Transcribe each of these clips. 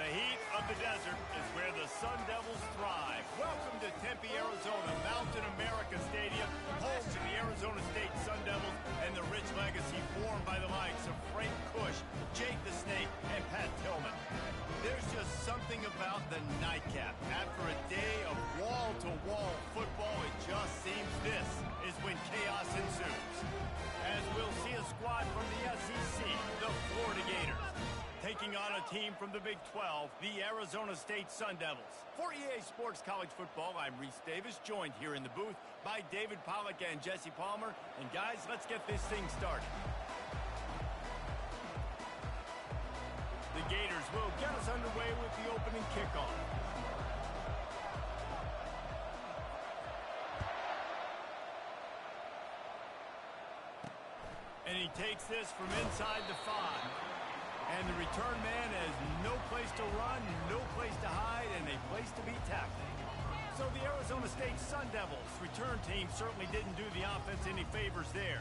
The heat of the desert is where the Sun Devils thrive. Welcome to Tempe, Arizona, Mountain America Stadium, home to the Arizona State Sun Devils and the rich legacy formed by the likes of Frank Kush, Jake the Snake, and Pat Tillman. There's just something about the nightcap. After a day of wall-to-wall football, it just seems this is when chaos ensues. As we'll see a squad from the SEC, the Florida Gators, taking on a team from the Big 12, the Arizona State Sun Devils. For EA Sports College Football, I'm Reese Davis, joined here in the booth by David Pollack and Jesse Palmer. And guys, let's get this thing started. The Gators will get us underway with the opening kickoff. And he takes this from inside the 5. And the return man has no place to run, no place to hide, and a place to be tackled. So the Arizona State Sun Devils return team certainly didn't do the offense any favors there.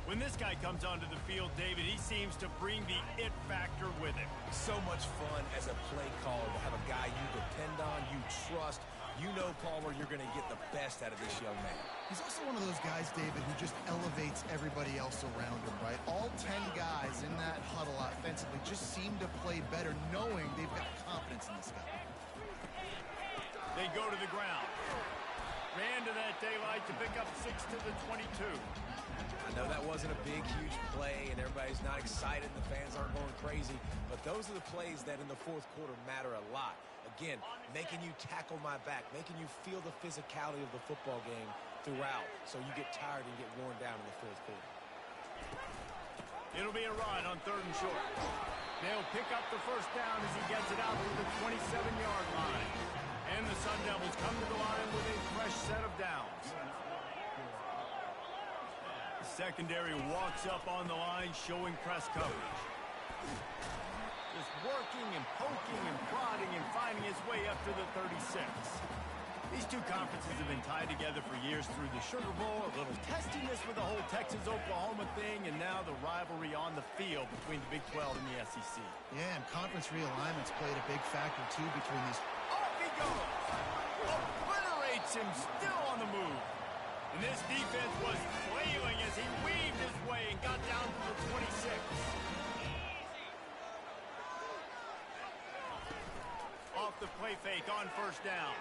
When this guy comes onto the field, David, he seems to bring the it factor with him. So much fun as a play caller to have a guy you depend on, you trust. You know, Palmer, you're going to get the best out of this young man. He's also one of those guys, David, who just elevates everybody else around him, right? All 10 guys in that huddle offensively just seem to play better knowing they've got confidence in this guy. They go to the ground. Ran to that daylight to pick up 6 to the 22. I know that wasn't a big, huge play, and everybody's not excited, and the fans aren't going crazy, but those are the plays that in the fourth quarter matter a lot. Again, making you tackle my back, making you feel the physicality of the football game throughout, so you get tired and get worn down in the fourth quarter. It'll be a run on 3rd and short. They'll pick up the first down as he gets it out to the 27-yard line. And the Sun Devils come to the line with a fresh set of downs. The secondary walks up on the line, showing press coverage. Just working and poking and prodding and finding his way up to the 36. These two conferences have been tied together for years through the Sugar Bowl, a little testiness with the whole Texas-Oklahoma thing, and now the rivalry on the field between the Big 12 and the SEC. Yeah, and conference realignments played a big factor, too, between these. Off he goes! Obliterates him, still on the move. And this defense was flailing as he weaved his way and got down to the 26. Off the play fake on first down.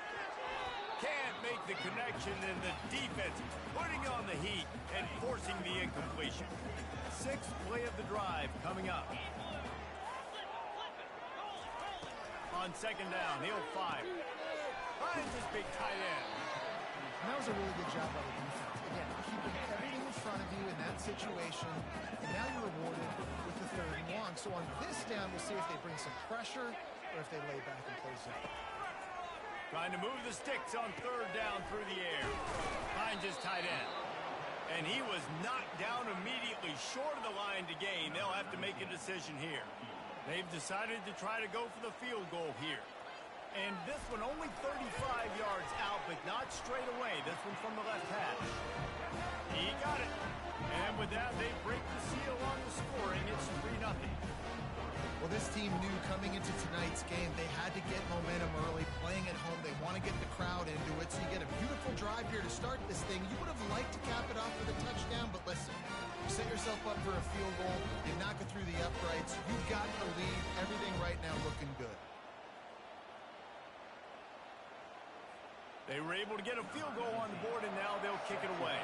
Can't make the connection, and the defense putting on the heat and forcing the incompletion. 6th play of the drive coming up. On 2nd down, he'll fire. Finds his big tight end. And that was a really good job by the defense. Again, keeping everything in front of you in that situation, and now you're rewarded with the 3rd and long. So on this down, we'll see if they bring some pressure or if they lay back and play zone. Trying to move the sticks on 3rd down through the air. Finds his tight end. And he was knocked down immediately short of the line to gain. They'll have to make a decision here. They've decided to try to go for the field goal here. And this one only 35 yards out, but not straight away. This one from the left hash. He got it. And with that, they break the seal on the scoring. It's 3-0. Well, this team knew coming into tonight's game they had to get momentum early, playing at home. They want to get the crowd into it, so you get a beautiful drive here to start this thing. You would have liked to cap it off with a touchdown, but listen, you set yourself up for a field goal, you knock it through the uprights, you've got the lead, everything right now looking good. They were able to get a field goal on the board, and now they'll kick it away.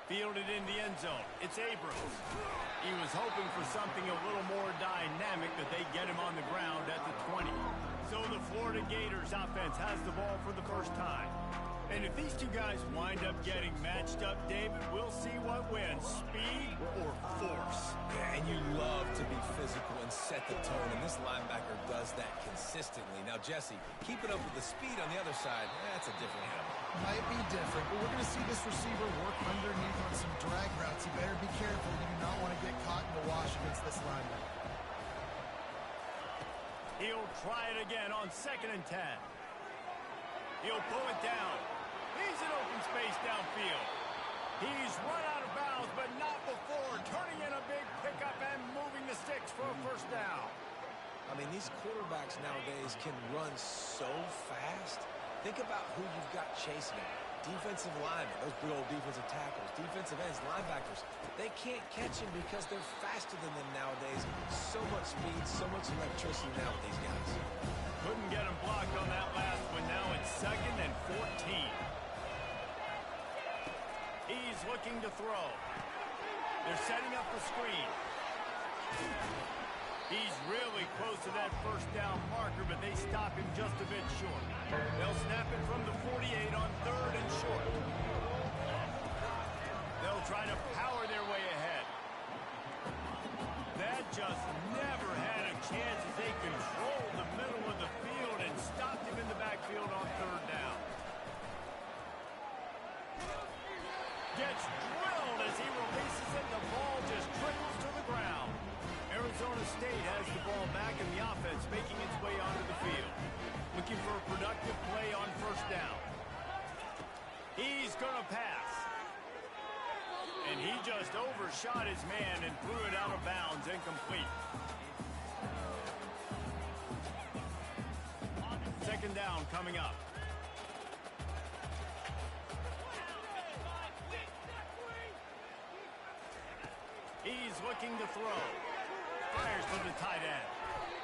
Fielded in the end zone. It's Abrams. He was hoping for something a little more dynamic, that they get him on the ground at the 20. So the Florida Gators offense has the ball for the first time. And if these two guys wind up getting matched up, David, we'll see what wins, speed or force. Yeah, and you love to be physical and set the tone, and this linebacker does that consistently. Now, Jesse, keep it up with the speed on the other side. That's a different animal. Might be different, but we're going to see this receiver work underneath on some drag routes. You better be careful. You do not want to get caught in the wash against this linebacker. He'll try it again on 2nd and 10. He'll pull it down. He's in open space downfield. He's run out of bounds, but not before turning in a big pickup and I mean, these quarterbacks nowadays can run so fast. Think about who you've got chasing them. Defensive linemen, those big old defensive tackles, defensive ends, linebackers. They can't catch him because they're faster than them nowadays. So much speed, so much electricity now with these guys. Couldn't get him blocked on that last one. Now it's 2nd and 14. He's looking to throw. They're setting up the screen. He's really close to that first down marker, but they stop him just a bit short. They'll snap it from the 48 on 3rd and short. They'll try to power their way ahead. That just never had a chance as they controlled the middle of the field and stopped him in the backfield on 3rd down. Gets drilled as he releases it. The ball just trickles to the ground. Arizona State has the ball back and the offense making its way onto the field. Looking for a productive play on 1st down. He's going to pass. And he just overshot his man and threw it out of bounds, incomplete. 2nd down coming up. He's looking to throw. Fires to the tight end.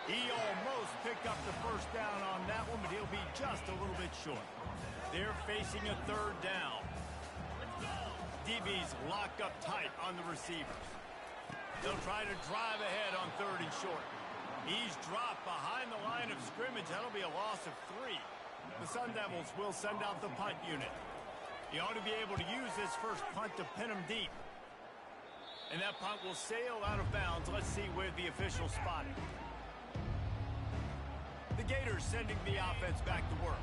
He almost picked up the 1st down on that one, but he'll be just a little bit short. They're facing a 3rd down. DB's locked up tight on the receivers. They'll try to drive ahead on 3rd and short. He's dropped behind the line of scrimmage. That'll be a loss of 3. The Sun Devils will send out the punt unit. He ought to be able to use this first punt to pin him deep. And that punt will sail out of bounds. Let's see where the official spot it. The Gators sending the offense back to work.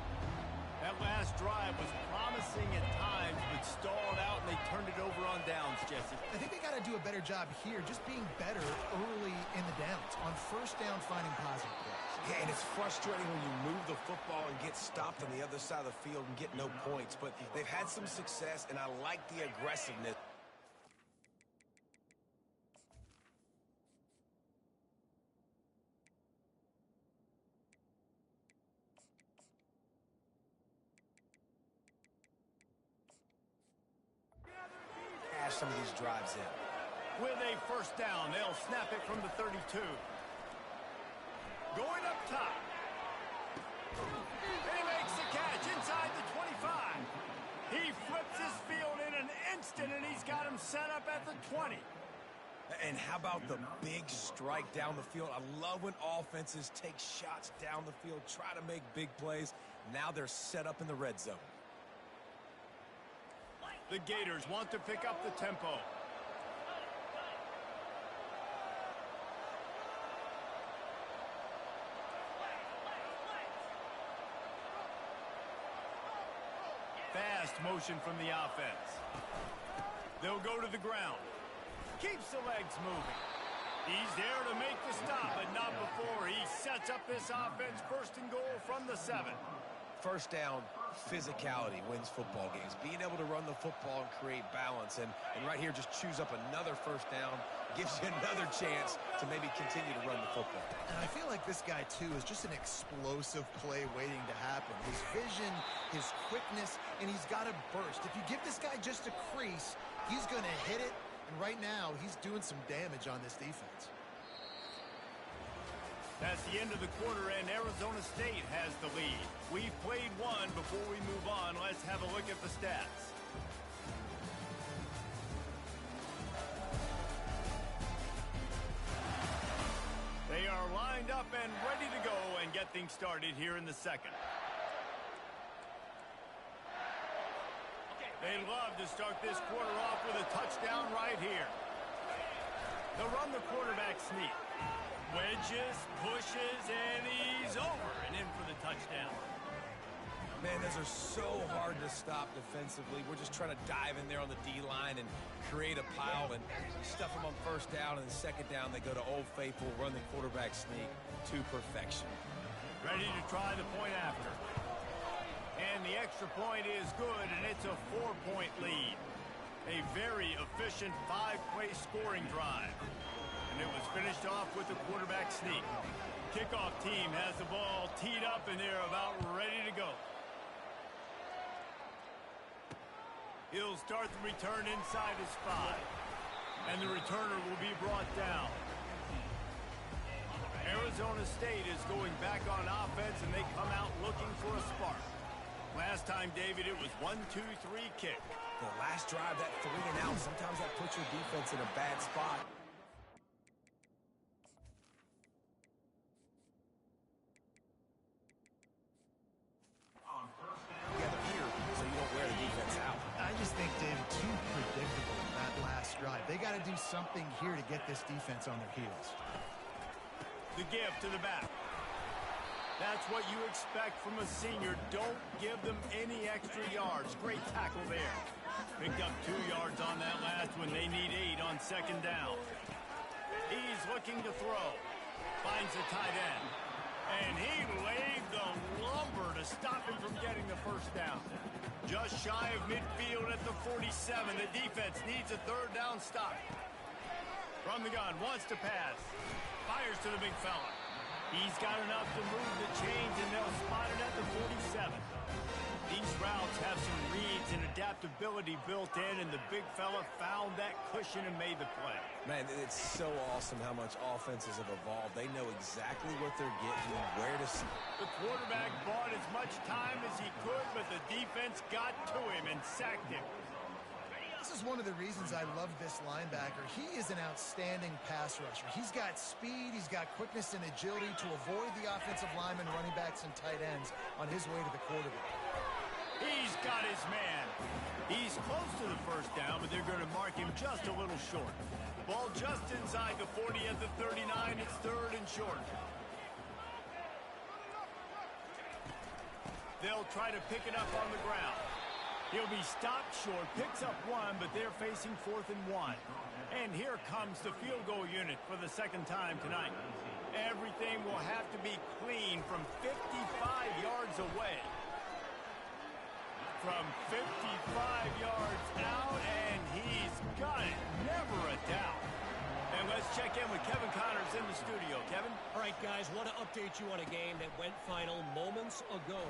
That last drive was promising at times, but stalled out, and they turned it over on downs, Jesse. I think they got to do a better job here, just being better early in the downs. On 1st down, finding positive plays. Yeah, and it's frustrating when you move the football and get stopped on the other side of the field and get no points. But they've had some success, and I like the aggressiveness. Some of these drives in. With a 1st down, they'll snap it from the 32. Going up top. He makes the catch inside the 25. He flips his field in an instant, and he's got him set up at the 20. And how about the big strike down the field? I love when offenses take shots down the field, try to make big plays. Now they're set up in the red zone. The Gators want to pick up the tempo. Fast motion from the offense. They'll go to the ground. Keeps the legs moving. He's there to make the stop, but not before he sets up this offense. 1st and goal from the 7. 1st down, physicality wins football games. Being able to run the football and create balance. And right here, just choose up another 1st down. Gives you another chance to maybe continue to run the football. And I feel like this guy, too, is just an explosive play waiting to happen. His vision, his quickness, and he's got a burst. If you give this guy just a crease, he's going to hit it. And right now, he's doing some damage on this defense. That's the end of the quarter, and Arizona State has the lead. We've played one. Before we move on, let's have a look at the stats. They are lined up and ready to go and get things started here in the 2nd. They'd love to start this quarter off with a touchdown right here. They'll run the quarterback sneak. Wedges, pushes, and he's over and in for the touchdown. Man, those are so hard to stop defensively. We're just trying to dive in there on the D-line and create a pile and stuff them on 1st down, and 2nd down they go to Old Faithful, run the quarterback sneak to perfection. Ready to try the point after. And the extra point is good, and it's a 4-point lead. A very efficient 5-play scoring drive. And it was finished finished off with the quarterback sneak. Kickoff team has the ball teed up, and they're about ready to go. He'll start the return inside his 5. And the returner will be brought down. Arizona State is going back on offense, and they come out looking for a spark. Last time, David, it was 1-2-3 kick. The last drive, that 3 and out, sometimes that puts your defense in a bad spot. Together here, so you don't wear the defense out. I just think, David, too predictable that last drive. They got to do something here to get this defense on their heels. The give to the back. That's what you expect from a senior. Don't give them any extra yards. Great tackle there. Picked up 2 yards on that last one. They need 8 on second down. He's looking to throw. Finds the tight end. And he laid the lumber to stop him from getting the first down. Just shy of midfield at the 47. The defense needs a third down stop. From the gun, wants to pass. Fires to the big fella. He's got enough to move the chains, and they'll spot it at the 47. These routes have some reads and adaptability built in, and the big fella found that cushion and made the play. Man, it's so awesome how much offenses have evolved. They know exactly what they're getting and where to see. The quarterback bought as much time as he could, but the defense got to him and sacked him. This is one of the reasons I love this linebacker. He is an outstanding pass rusher. He's got speed, he's got quickness and agility to avoid the offensive linemen, running backs, and tight ends on his way to the quarterback. He's got his man. He's close to the first down, but they're going to mark him just a little short. Ball just inside the 40 at the 39. It's third and short. They'll try to pick it up on the ground. He'll be stopped short, picks up 1, but they're facing 4th and 1. And here comes the field goal unit for the second time tonight. Everything will have to be clean from 55 yards away. From 55 yards out, and he's got it. Never a doubt. And let's check in with Kevin Connors in the studio. Kevin? All right, guys, want to update you on a game that went final moments ago.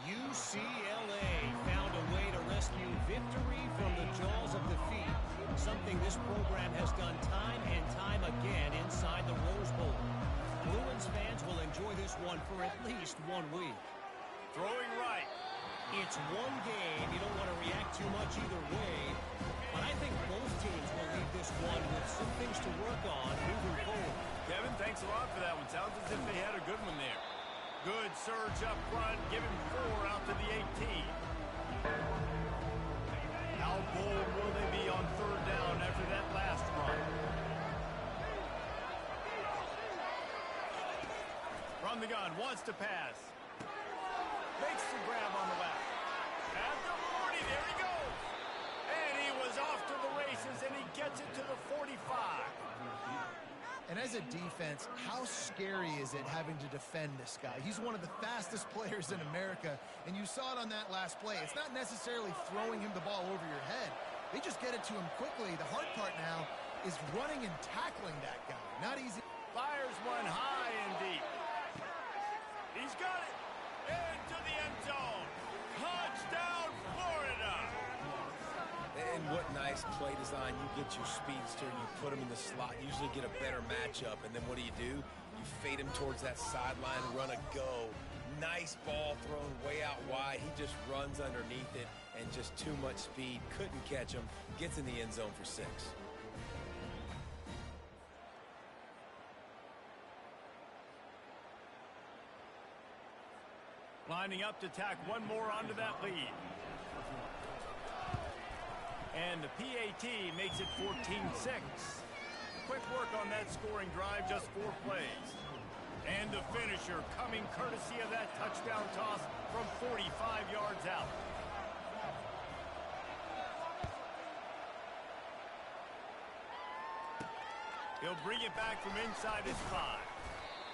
UCLA found a way to rescue victory from the jaws of defeat, something this program has done time and time again inside the Rose Bowl. Bruins fans will enjoy this one for at least 1 week. Throwing right. It's one game. You don't want to react too much either way, but I think both teams will leave this one with some things to work on moving forward. Kevin, thanks a lot for that one. Sounds as if they had a good one there. Good surge up front, giving 4 out to the 18. How bold will they be on third down after that last run? From the gun, wants to pass. Makes the grab on the left. At the 40, there he goes. And he was off to the races, and he gets it to the 45. And as a defense, how scary is it having to defend this guy? He's one of the fastest players in America, and you saw it on that last play. It's not necessarily throwing him the ball over your head. They just get it to him quickly. The hard part now is running and tackling that guy. Not easy. Fires one high and deep. He's got it. Into the end zone. Touchdown, Florida. And what nice play design. You get your speedster, you put him in the slot, usually get a better matchup, and then what do? You fade him towards that sideline, run a go. Nice ball thrown way out wide. He just runs underneath it, and just too much speed. Couldn't catch him. Gets in the end zone for 6. Lining up to tack one more onto that lead. And the PAT makes it 14-6. Quick work on that scoring drive, just 4 plays. And the finisher coming courtesy of that touchdown toss from 45 yards out. He'll bring it back from inside his 5.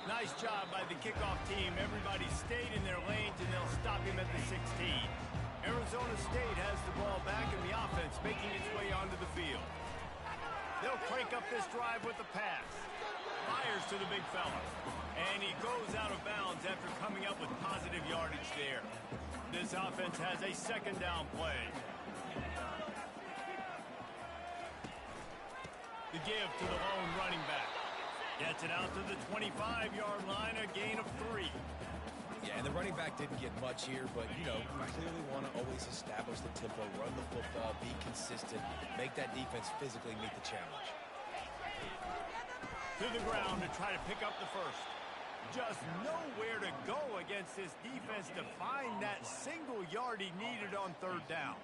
Nice job by the kickoff team. Everybody stayed in their lanes, and they'll stop him at the 16. Arizona State has the ball back, and the offense making its way onto the field. They'll crank up this drive with the pass. Fires to the big fella. And he goes out of bounds after coming up with positive yardage there. This offense has a second down play. The give to the lone running back. Gets it out to the 25-yard line, a gain of 3. Yeah, and the running back didn't get much here, but, you know, you clearly want to always establish the tempo, run the football, be consistent, make that defense physically meet the challenge. To the ground to try to pick up the first. Just nowhere to go against this defense to find that single yard he needed on third down.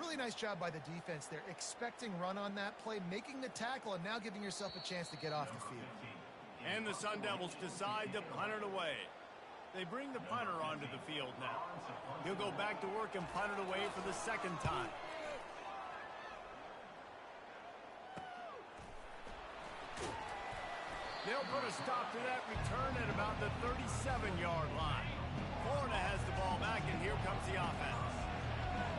Really nice job by the defense there, expecting run on that play, making the tackle, and now giving yourself a chance to get off the field. And the Sun Devils decide to punt it away. They bring the punter onto the field now. He'll go back to work and punt it away for the second time. They'll put a stop to that return at about the 37-yard line. Florida has the ball back, and here comes the offense.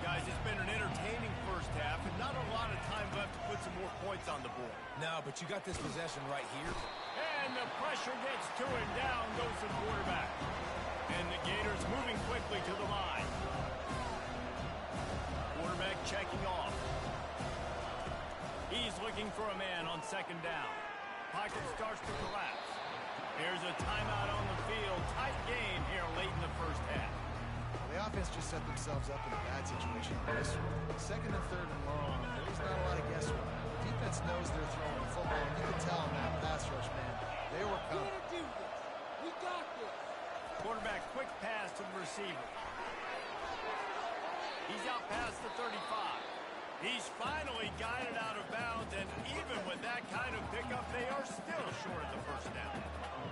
Guys, it's been an entertaining first half, and not a lot of time left to put some more points on the board. No, but you got this possession right here. And the pressure gets to him. Down goes the quarterback. And the Gators moving quickly to the line. Quarterback checking off. He's looking for a man on second down. Pocket starts to collapse. Here's a timeout on the field. Tight game here late in the first half. The offense just set themselves up in a bad situation on this one. Second and third and long, there's not a lot of guesswork. The defense knows they're throwing the football, and you can tell in that pass rush, man. They were coming. We're gonna do this. We got this. Quarterback, quick pass to the receiver. He's out past the 35. He's finally got it out of bounds, and even with that kind of pickup, they are still short of the first down.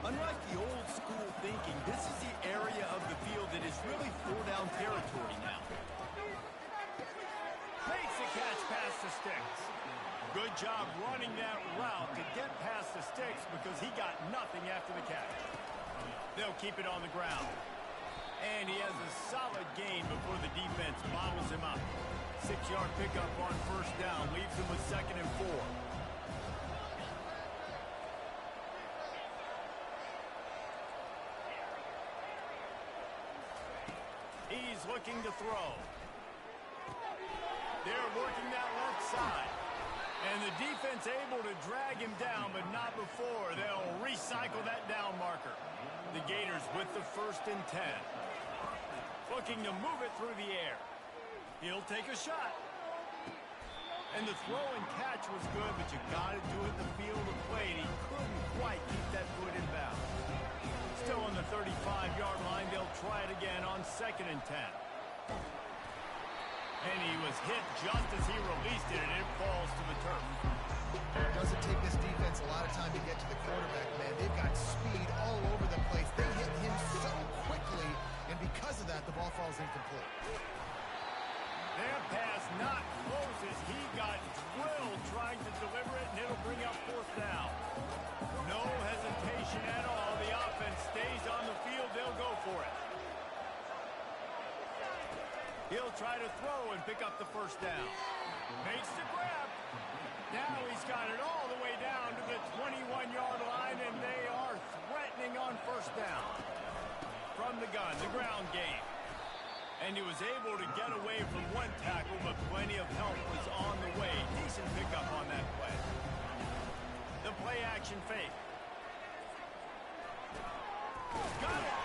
Unlike the old school thinking, this is the area of the field that is really four-down territory now. Makes the catch past the sticks. Good job running that route to get past the sticks because he got nothing after the catch. They'll keep it on the ground. And he has a solid gain before the defense bottles him up. 6-yard pickup on first down leaves him with 2nd and 4. He's looking to throw. They're working that left side. And the defense able to drag him down, but not before. They'll recycle that down marker. The Gators with the 1st and 10. Looking to move it through the air. He'll take a shot. And the throw and catch was good, but you got to do it in the field of play. And he couldn't quite keep that foot in bounds. Still on the 35-yard line. They'll try it again on 2nd and 10. And he was hit just as he released it, and it falls to the turf. It doesn't take this defense a lot of time to get to the quarterback, man. They've got speed all over the place. They hit him so quickly, and because of that, the ball falls incomplete. Their pass not close as he got drilled trying to deliver it, and it'll bring up 4th down. No hesitation at all. The offense stays on the field. They'll go for it. He'll try to throw and pick up the 1st down. Makes the grab. Now he's got it all the way down to the 21-yard line, and they are threatening on 1st down. From the gun, the ground game. And he was able to get away from one tackle, but plenty of help was on the way. Decent pickup on that play. The play-action fake. Got it.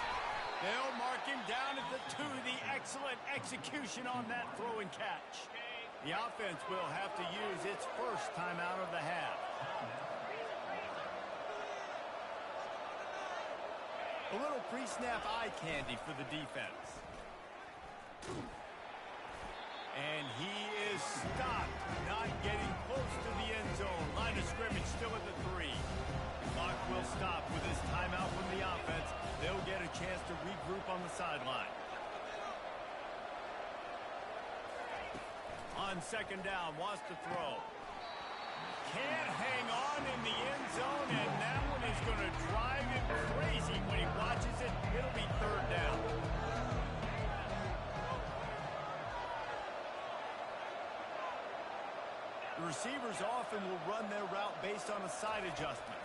They'll mark him down at the 2. The excellent execution on that throw and catch. The offense will have to use its 1st timeout of the half. A little pre-snap eye candy for the defense. And he is stopped, not getting close to the end zone. Line of scrimmage still at the 3. The clock will stop with this timeout from the offense. They'll get a chance to regroup on the sideline. On 2nd down, wants to throw. Can't hang on in the end zone, and that one is going to drive him crazy when he watches it. It'll be 3rd down. receivers often will run their route based on a side adjustment.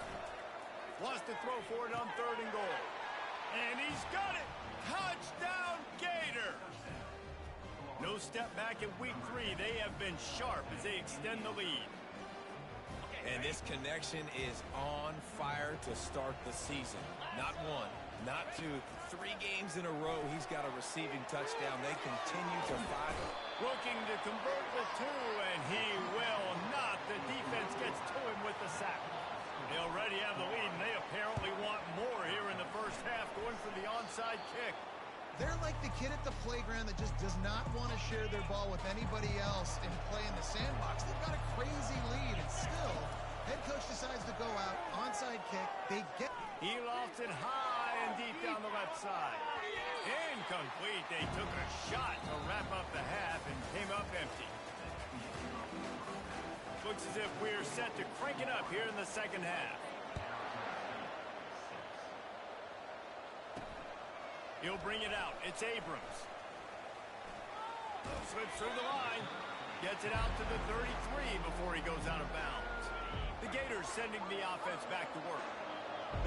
Wants to throw for it on 3rd and goal. And he's got it! Touchdown, Gator! No step back in week 3. They have been sharp as they extend the lead. And this connection is on fire to start the season. Not 1, not 2, 3 games in a row he's got a receiving touchdown. They continue to fight. Looking to convert the 2, and he will not. The defense gets to him with the sack. They already have the lead, and they apparently want more here in the first half, going for the onside kick. They're like the kid at the playground that just does not want to share their ball with anybody else and play in the sandbox. They've got a crazy lead, and still, head coach decides to go out, onside kick. They get... He lofts it high and deep down the left side. Incomplete. They took a shot to wrap up the half and came up empty. Looks as if we're set to crank it up here in the second half. He'll bring it out. It's Abrams. Slips through the line. Gets it out to the 33 before he goes out of bounds. The Gators sending the offense back to work.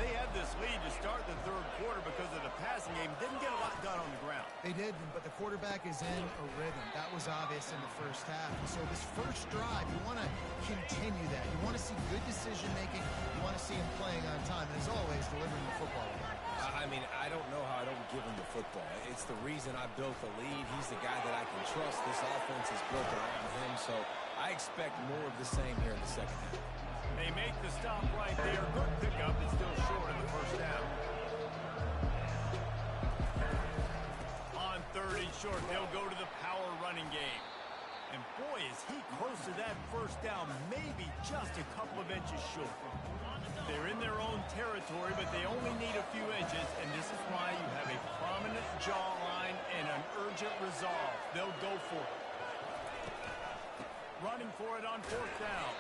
They had this lead to start the 3rd quarter because of the passing game. Didn't get a lot done on the ground. They did, but the quarterback is in a rhythm. That was obvious in the first half. And so this first drive, you want to continue that. You want to see good decision-making. You want to see him playing on time. And as always, delivering the football. I mean, I don't know how I don't give him the football. It's the reason I built the lead. He's the guy that I can trust. This offense is built around him, so I expect more of the same here in the second half. They make the stop right there. Good pickup. It's still short in the first down. On 3rd and short, they'll go to the power running game. And boy, is he close to that first down, maybe just a couple of inches short. They're in their own territory, but they only need a few inches, and this is why you have a prominent jawline and an urgent resolve. They'll go for it. Running for it on 4th down.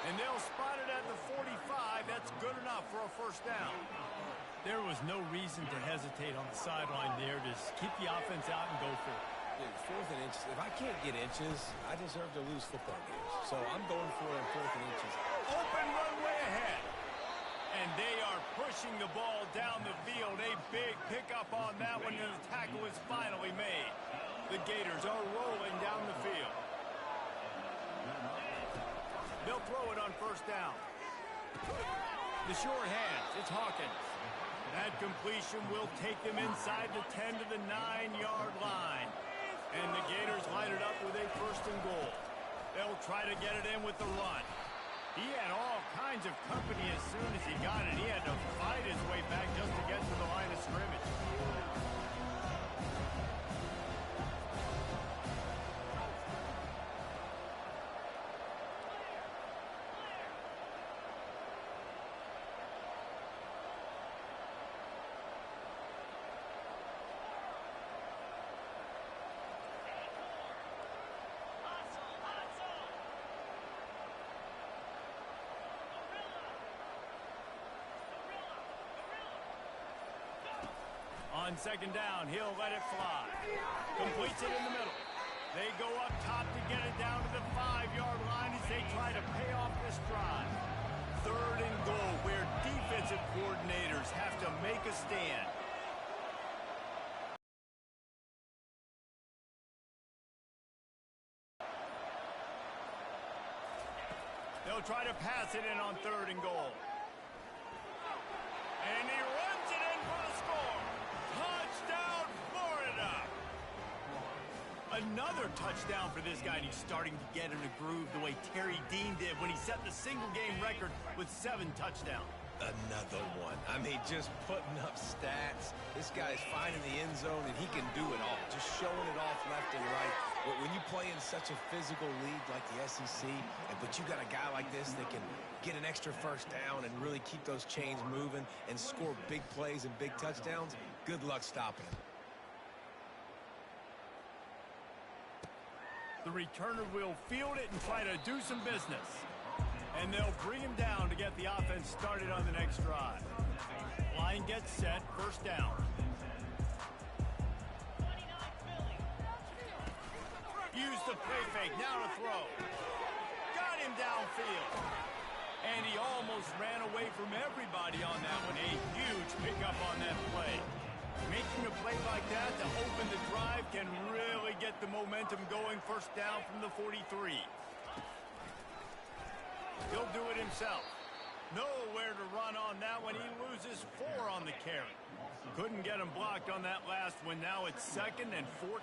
And they'll spot it at the 45. That's good enough for a first down. There was no reason to hesitate on the sideline there. Just keep the offense out and go for it. 4th and inches. If I can't get inches, I deserve to lose football games. So I'm going for it on 4th and inches. Open runway ahead. And they are pushing the ball down the field. A big pickup on that one, and the tackle is finally made. The Gators are rolling down the field. They'll throw it on 1st down. The short hands, it's Hawkins. That completion will take them inside the 10 to the 9-yard line. And the Gators line it up with a 1st and goal. They'll try to get it in with the run. He had all kinds of company as soon as he got it. He had to fight his way back just to get to the line of scrimmage. On 2nd down, he'll let it fly. Completes it in the middle. They go up top to get it down to the 5-yard line as they try to pay off this drive. 3rd and goal, where defensive coordinators have to make a stand. They'll try to pass it in on 3rd and goal. And he runs it in for the score. Touchdown, Florida! Another touchdown for this guy, and he's starting to get in a groove the way Terry Dean did when he set the single-game record with 7 touchdowns. Another one. I mean, just putting up stats. This guy's finding the end zone, and he can do it all. Just showing it off left and right. But when you play in such a physical league like the SEC, but you got a guy like this that can get an extra first down and really keep those chains moving and score big plays and big touchdowns, good luck stopping him. The returner will field it and try to do some business. And they'll bring him down to get the offense started on the next drive. Line gets set, 1st down. Use the play fake, now to throw. Got got him downfield. And he almost ran away from everybody on that one. A huge pickup on that play. Making a play like that to open the drive can really get the momentum going. First down from the 43. He'll do it himself. Nowhere to run on that one. He loses 4 on the carry. Couldn't get him blocked on that last one. Now it's 2nd and 14.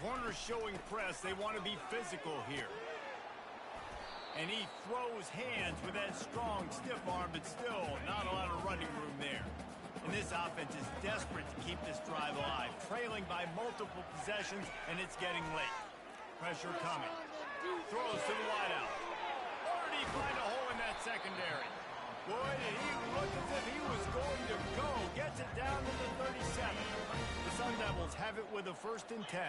Corners showing press. They want to be physical here. And he throws hands with that strong, stiff arm, but still not a lot of running room there. And this offense is desperate to keep this drive alive, trailing by multiple possessions, and it's getting late. Pressure coming. Throws to the wideout. Or did he find a hole in that secondary? Boy, did he look as if he was going to go. Gets it down to the 37. The Sun Devils have it with a 1st and 10.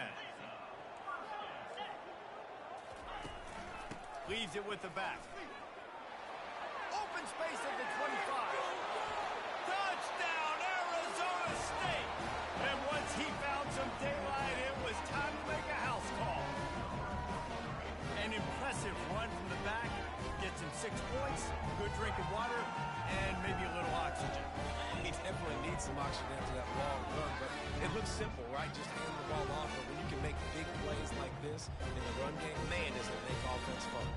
Leaves it with the back. Open space at the 25. Touchdown, Arizona State! And once he found some daylight, it was time to make a house call. An impressive run from the back. Gets him 6 points, good drink of water, and maybe a little oxygen. He definitely needs some oxygen after that long run, but it looks simple, right? Just hand the ball off. But when you can make big plays like this in the run game, man, does it make offense fun.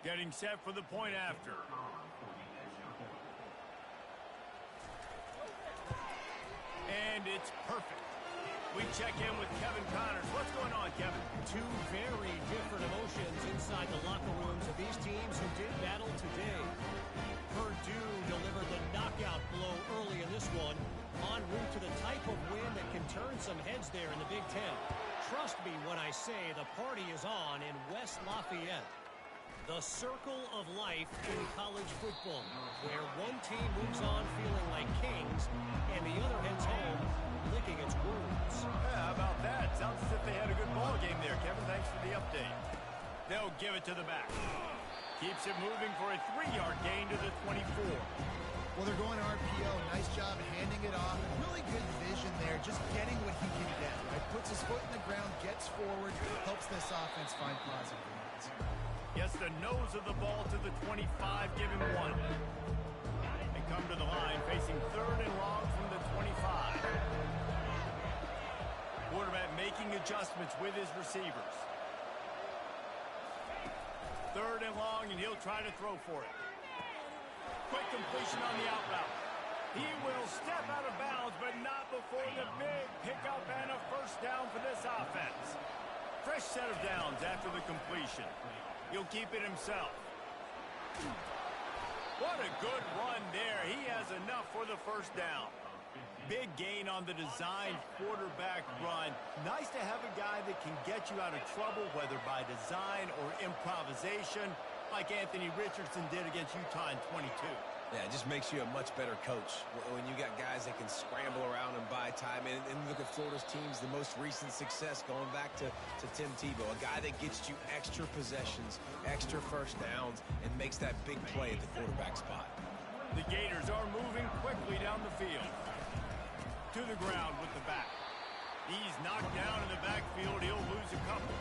Getting set for the point after. And it's perfect. We check in with Kevin Connors. What's going on, Kevin? 2 very different emotions inside the locker rooms of these teams who did battle today. Purdue delivered the knockout blow early in this one, en route to the type of win that can turn some heads there in the Big Ten. Trust me when I say the party is on in West Lafayette. The circle of life in college football, where one team moves on feeling like kings, and the other heads home licking its wounds. Yeah, how about that? Sounds as if they had a good ball game there, Kevin. Thanks for the update. They'll give it to the back. Keeps it moving for a 3-yard gain to the 24. Well, they're going RPO. Nice job handing it off. Really good vision there, just getting what he can get, right? Puts his foot in the ground, gets forward, helps this offense find positive yards. Gets the nose of the ball to the 25, give him 1. They come to the line, facing 3rd and long from the 25. Quarterback making adjustments with his receivers. 3rd and long, and he'll try to throw for it. Quick completion on the out route. He will step out of bounds, but not before the big pickup and a 1st down for this offense. Fresh set of downs after the completion. He'll keep it himself. What a good run there. He has enough for the 1st down. Big gain on the designed quarterback run. Nice to have a guy that can get you out of trouble, whether by design or improvisation, like Anthony Richardson did against Utah in 22. Yeah, it just makes you a much better coach when you got guys that can scramble around and buy time. And look at Florida's teams, the most recent success going back to Tim Tebow, a guy that gets you extra possessions, extra 1st downs, and makes that big play at the quarterback spot. The Gators are moving quickly down the field. To the ground with the back. He's knocked down in the backfield. He'll lose a couple.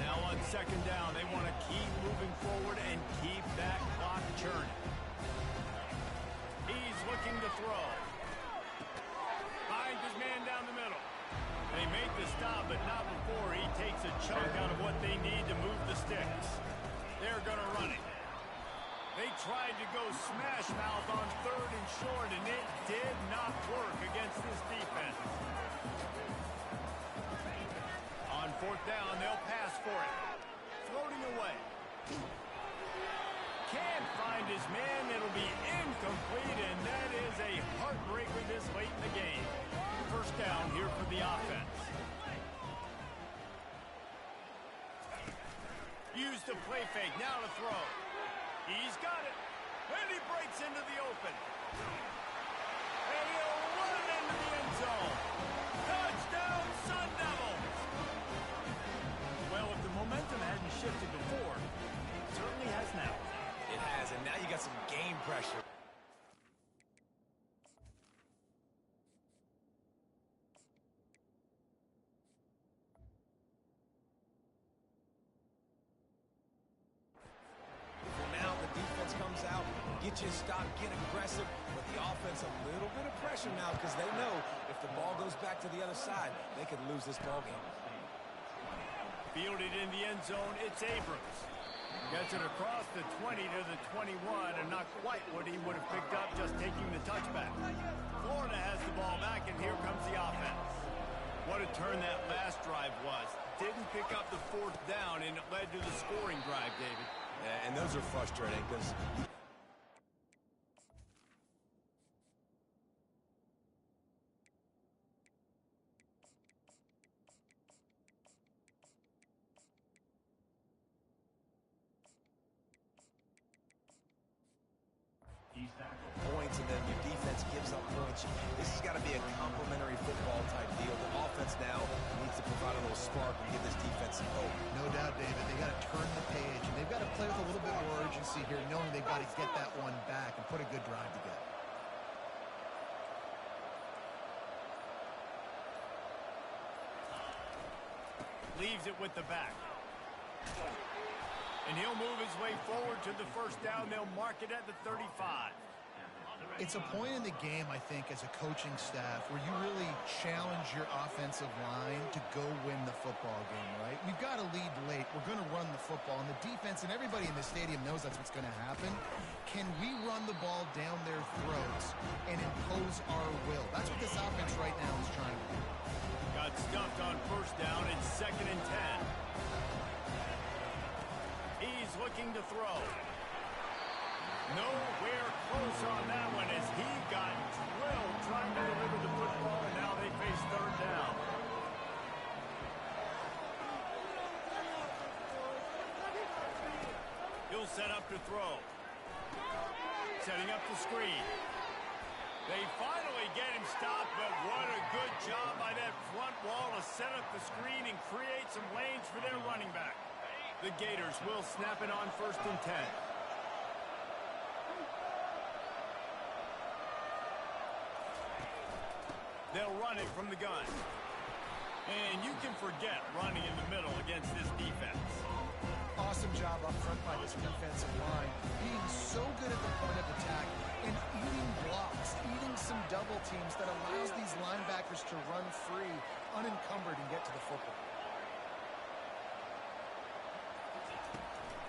Now on 2nd down, they want to keep moving forward and keep that clock churning. He's looking to throw. Finds his man down the middle. They make the stop, but not before he takes a chunk out of what they need to move the sticks. They're going to run it. They tried to go smash mouth on 3rd and short, and it did not work against this defense. On 4th down, they'll pass for it. Floating away. Can't find his man. It'll be incomplete, and that is a heartbreaker this late in the game. 1st down here for the offense. Used to play fake, now to throw. He's got it, and he breaks into the open. And he'll run it into the end zone. Touchdown, Sun Devils! direction shifted before. It certainly has now. It has, and now you got some game pressure. Comes out, get you a stop, get aggressive, but the offense a little bit of pressure now because they know if the ball goes back to the other side, they could lose this ball game. Fielded in the end zone, it's Abrams. Gets it across the 20 to the 21, and not quite what he would have picked up just taking the touchback. Florida has the ball back, and here comes the offense. What a turn that last drive was. Didn't pick up the fourth down, and it led to the scoring drive, David. Yeah, and those are frustrating because points and then your defense gives up points. This has got to be a complementary football type deal. The offense now needs to provide a little spark and give this defense some hope. No doubt, David. They got to turn the page, and they've got to play with a little bit more urgency here, knowing they've got to get that one back and put a good drive together. Leaves it with the back. And he'll move his way forward to the first down. They'll mark it at the 35. It's a point in the game, I think, as a coaching staff where you really challenge your offensive line to go win the football game, right? We've got to lead late. We're going to run the football. And the defense and everybody in the stadium knows that's what's going to happen. Can we run the ball down their throats and impose our will? That's what this offense right now is trying to do. Got stuffed on first down. It's 2nd and 10. He's looking to throw. Nowhere close on that one as he got drilled trying to deliver the football, and now they face 3rd down. He'll set up to throw. Setting up the screen. They finally get him stopped, but what a good job by that front wall to set up the screen and create some lanes for their running back. The Gators will snap it on 1st and 10. They'll run it from the gun. And you can forget running in the middle against this defense. Awesome job up front by this defensive line. Being so good at the point of attack and eating blocks, eating some double teams that allows these linebackers to run free, unencumbered, and get to the football.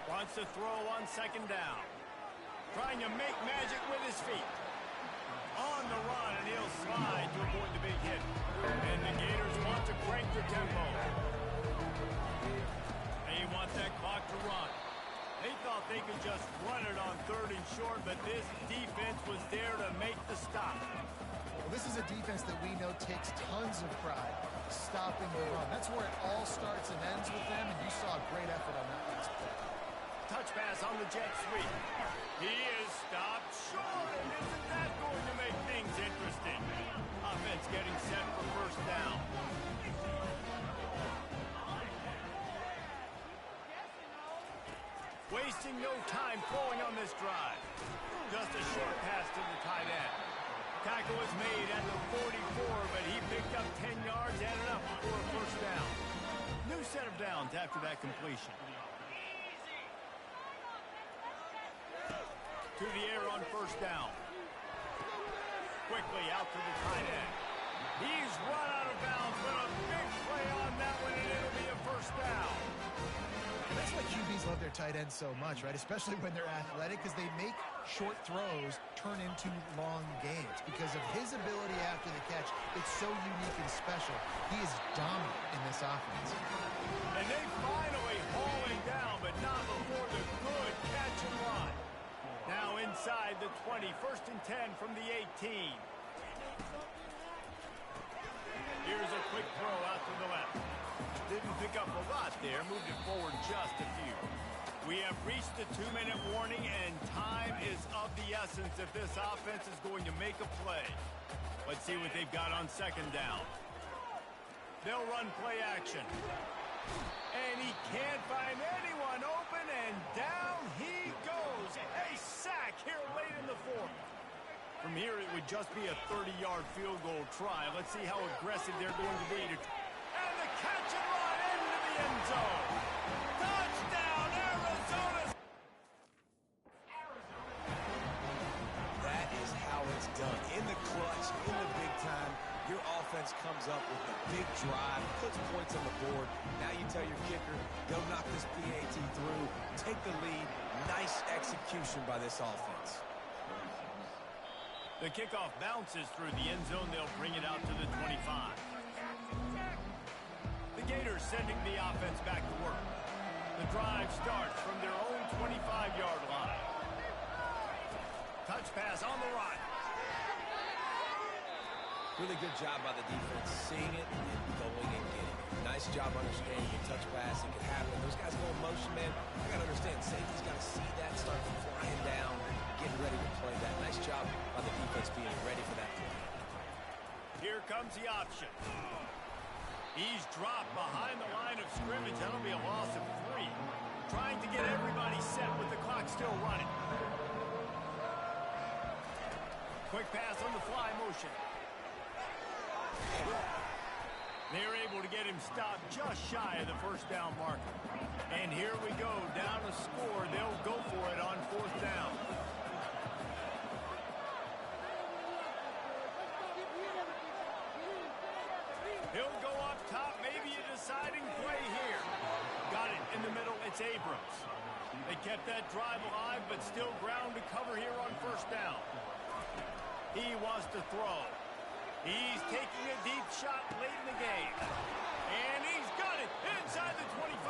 Wants to throw on 2nd down. Trying to make magic with his feet. On the run, and he'll slide to avoid the big hit. And the Gators want to crank the tempo. They want that clock to run. They thought they could just run it on 3rd and short, but this defense was there to make the stop. Well, this is a defense that we know takes tons of pride stopping the run. That's where it all starts and ends with them, and you saw a great effort on that last play. Touch pass on the jet sweep. He is stopped short, and isn't that going to make things interesting? Offense getting set for 1st down. Wasting no time throwing on this drive. Just a short pass to the tight end. Tackle is made at the 44, but he picked up 10 yards, added up for a 1st down. New set of downs after that completion. To the air on 1st down. Quickly out to the tight end. He's run out of bounds, but a big play on that one, and it'll be a 1st down. And that's why QBs love their tight ends so much, right? Especially when they're athletic, because they make short throws turn into long games. Because of his ability after the catch, it's so unique and special. He is dominant in this offense. And they finally haul him down, but not before the good catch and run. Now inside the 20, 1st and 10 from the 18. Here's a quick throw out to the left. Didn't pick up a lot there, moved it forward just a few. We have reached the 2-minute warning, and time is of the essence if this offense is going to make a play. Let's see what they've got on 2nd down. They'll run play action. And he can't find anyone open, and down he goes. A sack here late in the fourth. From here, it would just be a 30-yard field goal try. Let's see how aggressive they're going to be. And the catch and run into the end zone. Touchdown, Arizona! That is how it's done. In the clutch, in the big time, your offense comes up with a big drive, puts points on the board. Now you tell your kicker, go knock this PAT through, take the lead. Nice execution by this offense. The kickoff bounces through the end zone. They'll bring it out to the 25. The Gators sending the offense back to work. The drive starts from their own 25-yard line. Touch pass on the run. Really good job by the defense, seeing it and going and getting it. Nice job understanding the touch pass. It could happen. Those guys go in motion, man. I got to understand, safety's got to see that, start flying down, getting ready to play that. Nice job by the defense being ready for that play. Here comes the option. He's dropped behind the line of scrimmage. That'll be a loss of 3. Trying to get everybody set with the clock still running. Quick pass on the fly motion. They're able to get him stopped just shy of the first down marker. And here we go, down a score. They'll go for it on 4th down. He'll go up top, maybe a deciding play here. Got it in the middle, it's Abrams. They kept that drive alive, but still ground to cover here on 1st down. He wants to throw. He's taking a deep shot late in the game. And he's got it inside the 25.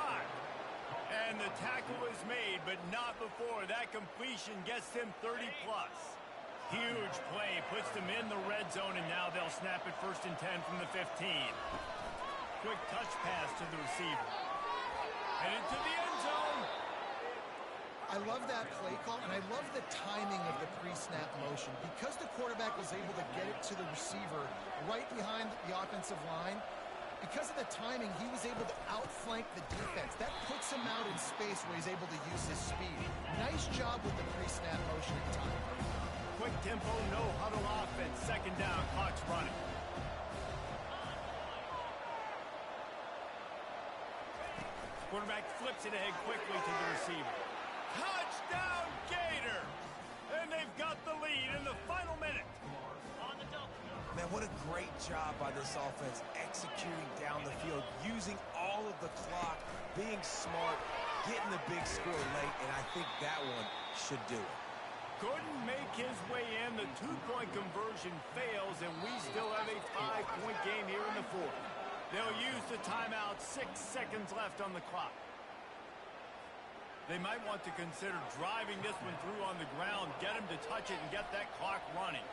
And the tackle is made, but not before. That completion gets him 30-plus. Huge play, puts them in the red zone, and now they'll snap it 1st and 10 from the 15. Quick touch pass to the receiver. And into the end zone. I love that play call, and I love the timing of the pre-snap motion. Because the quarterback was able to get it to the receiver right behind the offensive line, because of the timing, he was able to outflank the defense. That puts him out in space where he's able to use his speed. Nice job with the pre-snap motion and time. Quick tempo, no huddle offense. 2nd down, clock's running. Quarterback flips it ahead quickly to the receiver. Touchdown, Gator! And they've got the lead in the final minute. Man, what a great job by this offense executing down the field, using all of the clock, being smart, getting the big score late, and I think that one should do it. Couldn't make his way in. The 2-point conversion fails, and we still have a 5-point game here in the 4th. They'll use the timeout. 6 seconds left on the clock. They might want to consider driving this one through on the ground, get him to touch it, and get that clock running.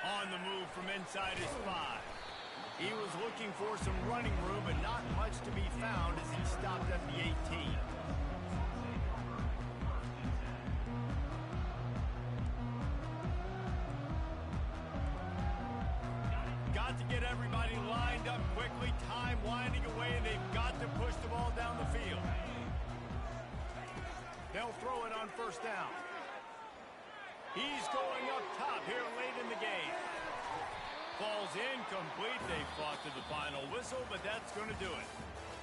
On the move from inside his 5. He was looking for some running room, but not much to be found as he stopped at the 18. Got to get everybody lined up quickly, time winding away, and they've got to push the ball down the field. They'll throw it on 1st down. He's going up top here late in the game. Ball's incomplete. They fought to the final whistle, but that's going to do it.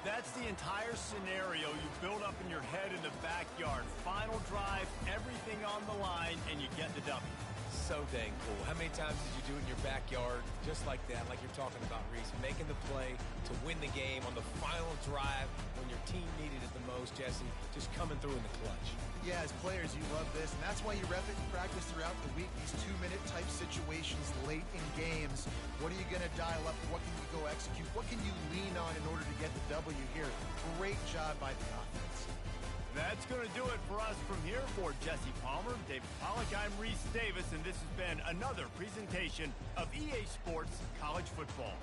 That's the entire scenario you build up in your head in the backyard. Final drive, everything on the line, and you get the W. So dang cool. How many times did you do it in your backyard just like that, like you're talking about, Reese, making the play to win the game on the final drive when your team needed it the most, Jesse, just coming through in the clutch. Yeah, as players, you love this, and that's why you rep it and practice throughout the week, these 2-minute type situations late in games. What are you going to dial up? What can you go execute? What can you lean on in order to get the W here? Great job by the offense. That's going to do it for us from here. For Jesse Palmer, David Pollack, I'm Reese Davis, and this has been another presentation of EA Sports College Football.